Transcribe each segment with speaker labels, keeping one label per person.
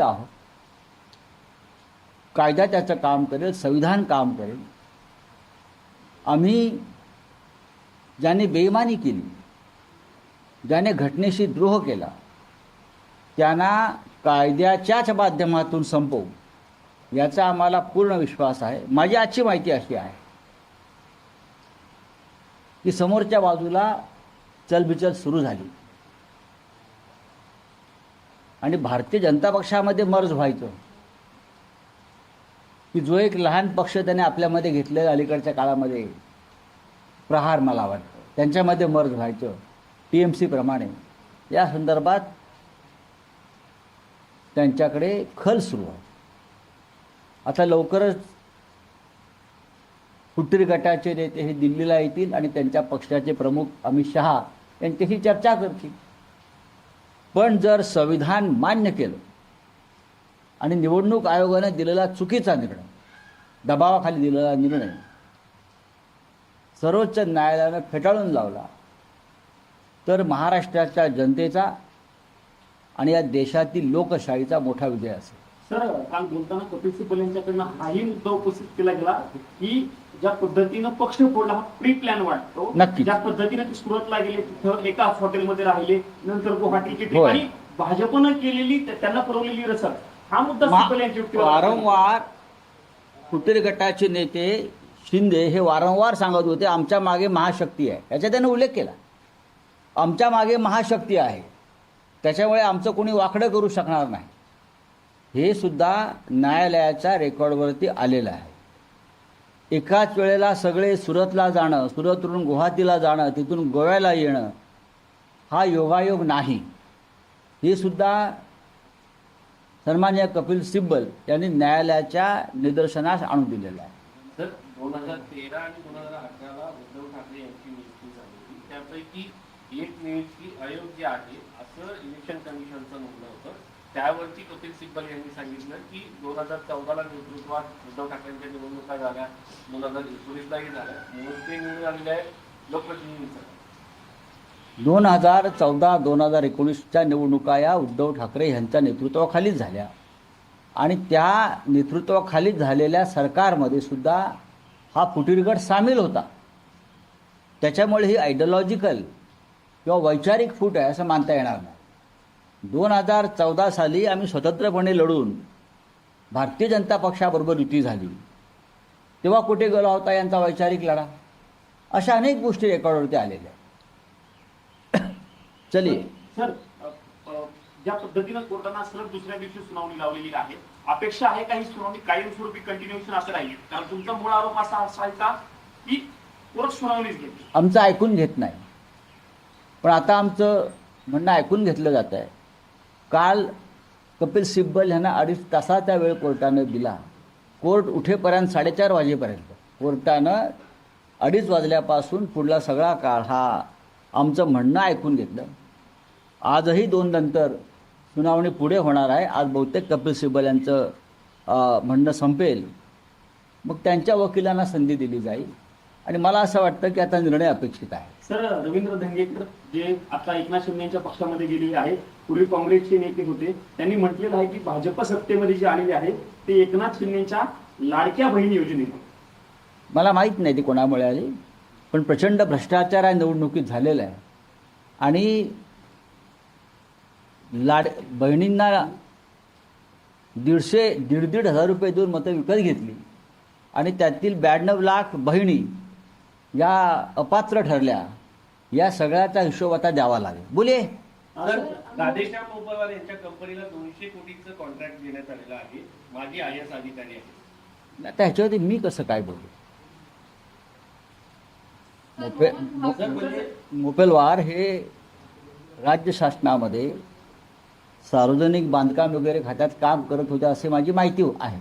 Speaker 1: आहोत. कायदा त्याचं काम करेल, संविधान काम करेल. आम्ही ज्याने बेईमानी केली, ज्याने घटनेशी द्रोह केला, त्यांना कायद्याच्याच माध्यमातून संपवू याचा आम्हाला पूर्ण विश्वास आहे. माझी आजची माहिती अशी आहे की समोरच्या बाजूला चलबिचल सुरू झाली आणि भारतीय जनता पक्षामध्ये मर्ज व्हायचं की जो एक लहान पक्ष त्याने आपल्यामध्ये घेतलेला अलीकडच्या काळामध्ये प्रहार, मला वाटतं त्यांच्यामध्ये मर्ज व्हायचं TMC प्रमाणे. या संदर्भात त्यांच्याकडे खल सुरू आहे. आता लवकरच फुटीर गटाचे नेते हे दिल्लीला येतील आणि त्यांच्या पक्षाचे प्रमुख अमित शहा यांच्याशी चर्चा करतील. पण जर संविधान मान्य केलं आणि निवडणूक आयोगाने दिलेला चुकीचा निर्णय, दबावाखाली दिलेला निर्णय सर्वोच्च न्यायालयाने फेटाळून लावला, तर महाराष्ट्राच्या जनतेचा आणि या देशातील लोकशाहीचा मोठा विजय असेल.
Speaker 2: सर, काल बोलताना कपिल सिब्बल यांच्याकडनं हाही मुद्दा उपस्थित केला गेला की ज्या पद्धतीनं पक्ष फोडला हा प्री प्लॅन वाटतो.
Speaker 1: नक्की.
Speaker 2: ज्या पद्धतीने ते सुरतला गेले, तिथं एका हॉटेलमध्ये राहिले, नंतर गुवाहाटीची ठिकाणी भाजपनं केलेली त्यांना पुरवलेली रसद, हा मुद्दा सिब्बल यांच्या
Speaker 1: वारंवार फुटीर गटाचे नेते शिंदे हे वारंवार सांगत होते आमच्या मागे महाशक्ती आहे. याचा त्याने उल्लेख केला. आमच्या मागे महाशक्ती आहे, त्याच्यामुळे आमचं कोणी वाकडं करू शकणार नाही. हे सुद्धा न्यायालयाच्या रेकॉर्डवरती आलेलं आहे. एकाच वेळेला सगळे सुरतला जाणं, सुरतवरून गुवाहाटीला जाणं, तिथून गोव्याला येणं हा योगायोग नाही. हे सुद्धा सन्माननीय कपिल सिब्बल यांनी न्यायालयाच्या निदर्शनास आणून दिलेलं आहे.
Speaker 3: सर, 2013 आणि 2018ला उद्धव ठाकरे यांची नियुक्ती झाली. त्यापैकी एक नियुक्ती अयोग्य आहे असं इलेक्शन कमिशनचं म्हणणं होतं. त्यावरती कपिल सिब्बल यांनी सांगितलं की 2014ला नेतृत्वात उद्धव ठाकरेंच्या निवडणुका झाल्या, 2019लाही झाल्या, म्हणून ते निवडून आलेले आहे लोकप्रतिनिधींचं.
Speaker 1: 2014-2019च्या निवडणुका या उद्धव ठाकरे यांच्या नेतृत्वाखालीच झाल्या आणि त्या नेतृत्वाखाली झालेल्या सरकारमध्ये सुद्धा हा फुटीर गट सामील होता. त्याच्यामुळे ही आयडिओलॉजिकल किंवा वैचारिक फूट आहे असं मानता येणार नाही. 2014 साली आम्ही स्वतंत्रपणे लढून भारतीय जनता पक्षाबरोबर युती झाली, तेव्हा कुठे गेला होता यांचा वैचारिक लढा? अशा अनेक गोष्टी रेकॉर्डवरती आलेल्या. चलिए
Speaker 2: सर, ज्या पद्धतीनं कोर्टानं सलग दुसऱ्या दिवशी सुनावणी लावलेली आहे, अपेक्षा आहे का ही सुनावणी कायमस्वरूपी कंटिन्युएशन असं राहील? कारण तुमचा मूळ आरोप असा आहे का की कोर्ट सुनावणीच घेते?
Speaker 1: आमचं ऐकून घेत नाही, पण आता आमचं म्हणणं ऐकून घेतलं जात आहे. काल कपिल सिब्बल यांना 2.5 तासाचा वेळ कोर्टानं दिला. कोर्ट उठेपर्यंत 4:30 वाजेपर्यंत कोर्टानं 2:30 वाजल्यापासून पुढला सगळा काळ हा आमचं म्हणणं ऐकून घेतलं. आजही 2 नंतर सुनावणी पुढे होणार आहे. आज बहुतेक कपिल सिब्बल यांचं म्हणणं संपेल, मग त्यांच्या वकिलांना संधी दिली जाईल आणि मला असं वाटतं की आता निर्णय अपेक्षित आहे.
Speaker 2: सर, रवींद्र धंगेकर जे आता एकनाथ शिंदे यांच्या पक्षामध्ये गेलेले आहे, पूर्वी काँग्रेसचे नेते होते, त्यांनी म्हटलेलं आहे की भाजप सत्तेमध्ये जे आलेले आहे ते एकनाथ शिंदेच्या लाडक्या बहीण योजनेने.
Speaker 1: मला माहीत नाही ती कोणामुळे आली, पण प्रचंड भ्रष्टाचार या निवडणुकीत झालेला आहे आणि बहिणींना 1.5 हजार रुपये देऊन मतं विकत घेतली आणि त्यातील 92 लाख बहिणी या अपात्र ठरल्या. या सगळ्याचा हिशोब आता द्यावा लागेल. बोले
Speaker 3: सर, राधेश्याम मोपलवार यांच्या कंपनीला 200 कोटीचं कॉन्ट्रॅक्ट देण्यात आलेलं आहे. माजी IAS अधिकारी आहे.
Speaker 1: आता ह्याच्यावरती मी कसं काय बोलू? मोपलवार हे राज्य शासनामध्ये सार्वजनिक बांधकाम वगैरे खात्यात काम करत होते असे माझी माहिती आहे.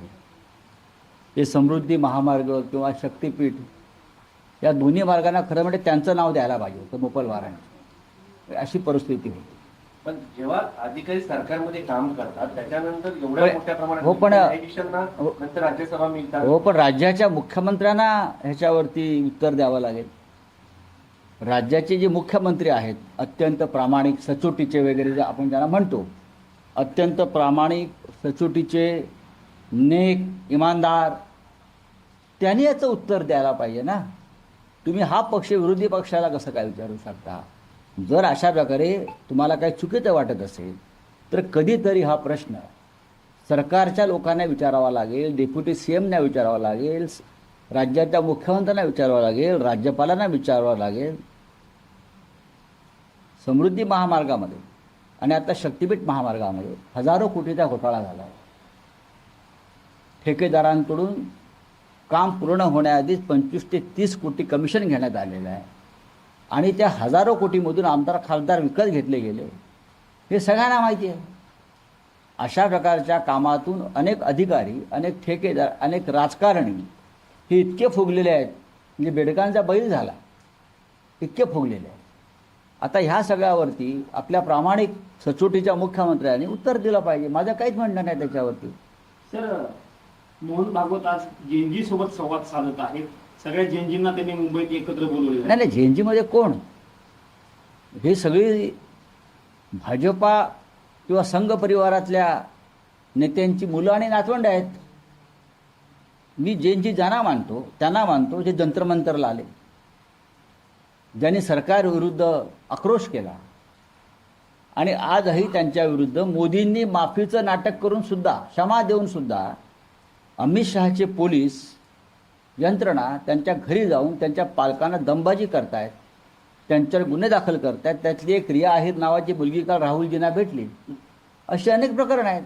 Speaker 1: ते समृद्धी महामार्ग किंवा शक्तीपीठ या दोन्ही मार्गांना खरं म्हणजे त्यांचं नाव द्यायला पाहिजे होतं मोपलवारांनी. अशी परिस्थिती होती.
Speaker 3: पण जेव्हा अधिकारी सरकारमध्ये काम करतात त्याच्यानंतर एवढ्या मोठ्या प्रमाणात
Speaker 1: हो, पण
Speaker 3: नंतर राज्यसभा मिळतात.
Speaker 1: हो, पण राज्याच्या मुख्यमंत्र्यांना ह्याच्यावरती उत्तर द्यावं लागेल. राज्याचे जे मुख्यमंत्री आहेत, अत्यंत प्रामाणिक, सचोटीचे वगैरे जे आपण ज्यांना म्हणतो, अत्यंत प्रामाणिक, सचोटीचे, नेक, इमानदार, त्यांनी याचं उत्तर द्यायला पाहिजे ना. तुम्ही हा पक्ष विरोधी पक्षाला कसं काय विचारू शकता? जर अशा प्रकारे तुम्हाला काही चुकीचं वाटत असेल तर कधीतरी हा प्रश्न सरकारच्या लोकांना विचारावा लागेल, डेप्युटी CMना विचारावा लागेल, राज्याच्या मुख्यमंत्र्यांना विचारावा लागेल, राज्यपालांना विचारावं लागेल. समृद्धी महामार्गामध्ये आणि आता शक्तिपीठ महामार्गामध्ये हजारो कोटीचा घोटाळा झाला आहे. ठेकेदारांकडून काम पूर्ण होण्याआधीच 25 ते 30 कोटी कमिशन घेण्यात आलेलं आहे आणि त्या हजारो कोटीमधून आमदार खासदार विकत घेतले गेले, हे सगळ्यांना माहिती आहे. अशा प्रकारच्या कामातून अनेक अधिकारी, अनेक ठेकेदार, अनेक राजकारणी हे इतके फुगलेले आहेत, म्हणजे बेडकांचा बैल झाला, इतके फुगलेले आहेत. आता ह्या सगळ्यावरती आपल्या प्रामाणिक सचोटीच्या मुख्यमंत्र्यांनी उत्तर दिलं पाहिजे. माझं काहीच म्हणणं नाही त्याच्यावरती.
Speaker 2: सर, मोहन भागवत आज जेएनजी सोबत संवाद साधत आहेत. सगळ्या जेएनजींना त्यांनी मुंबईत एकत्र बोलवले.
Speaker 1: नाही नाही, झेंजीमध्ये कोण? हे सगळी भाजपा किंवा संघ परिवारातल्या नेत्यांची मुलं आणि नातवंड आहेत. मी जेएनजी ज्यांना मानतो त्यांना मानतो जे जंत्रमंतरला आले, ज्यांनी सरकारविरुद्ध आक्रोश केला आणि आजही त्यांच्या विरुद्ध मोदींनी माफीचं नाटक करून सुद्धा, क्षमा देऊन सुद्धा अमित शहाचे पोलीस यंत्रणा त्यांच्या घरी जाऊन त्यांच्या पालकांना दमबाजी करतायत, त्यांच्यावर गुन्हे दाखल करतायत. त्यातली एक रिया आहेर नावाची मुलगी काल राहुलजींना भेटली. अशी अनेक प्रकरणं आहेत.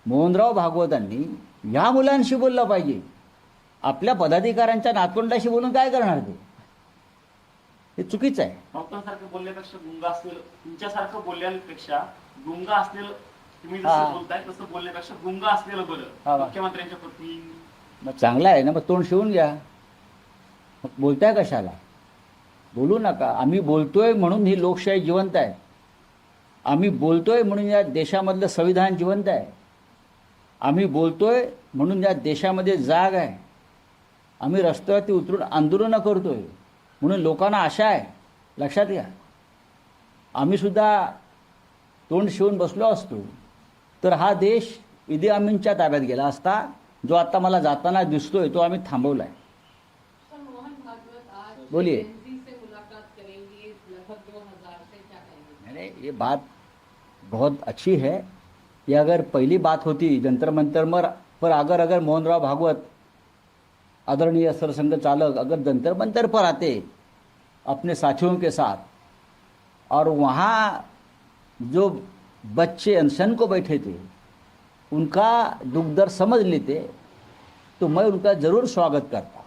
Speaker 1: मोहनराव भागवतांनी ह्या मुलांशी बोललं पाहिजे. आपल्या पदाधिकाऱ्यांच्या नातवंडाशी बोलून काय करणार ते? हे चुकीचं आहे.
Speaker 2: डॉक्टरांसारखं बोलण्यापेक्षा गुंगा असलेलं, तुमच्यासारखं बोलण्यापेक्षा गुंगा असलेलं, तुम्ही
Speaker 1: हा.
Speaker 2: जसं बोलताय तसं बोलण्यापेक्षा गुंगा असलेलं बरं.
Speaker 1: हा.
Speaker 2: मुख्यमंत्र्यांच्या पत्नी
Speaker 1: मग चांगलं आहे ना, मग तोंड शिवून घ्या. मग बोलताय कशाला? बोलू नका. आम्ही बोलतोय म्हणून ही लोकशाही जिवंत आहे. आम्ही बोलतोय म्हणून या देशामधलं संविधान जिवंत आहे. आम्ही बोलतोय म्हणून या देशामध्ये जाग आहे. आम्ही रस्त्यावरती उतरून आंदोलनं करतोय म्हणून लोकांना आशा आहे. लक्षात घ्या. आम्ही सुद्धा तोंड शिवून बसलो असतो तर हा देश इदी अमीनच्या ताब्यात गेला असता. जो आता मला जाताना दिसतोय तो आम्ही थांबवलाय.
Speaker 4: सर, मोहन भागवत आज
Speaker 1: बोलिए.
Speaker 4: जेएनजी से मुलाकात करेंगे लगभग 2000 से, क्या कहेंगे?
Speaker 1: नहीं, ये बात बहुत अच्छी है. ये अगर पहली बात होती जंतर मंतर पर अगर मोहनराव भागवत आदरणीय सरसंघ चालक अगर जंतर मंतर पर आते अपने साथियों के साथ और वहाँ जो बच्चे अनशन को बैठे थे उनका दुख दर्द समझ लेते तो मैं उनका ज़रूर स्वागत करता.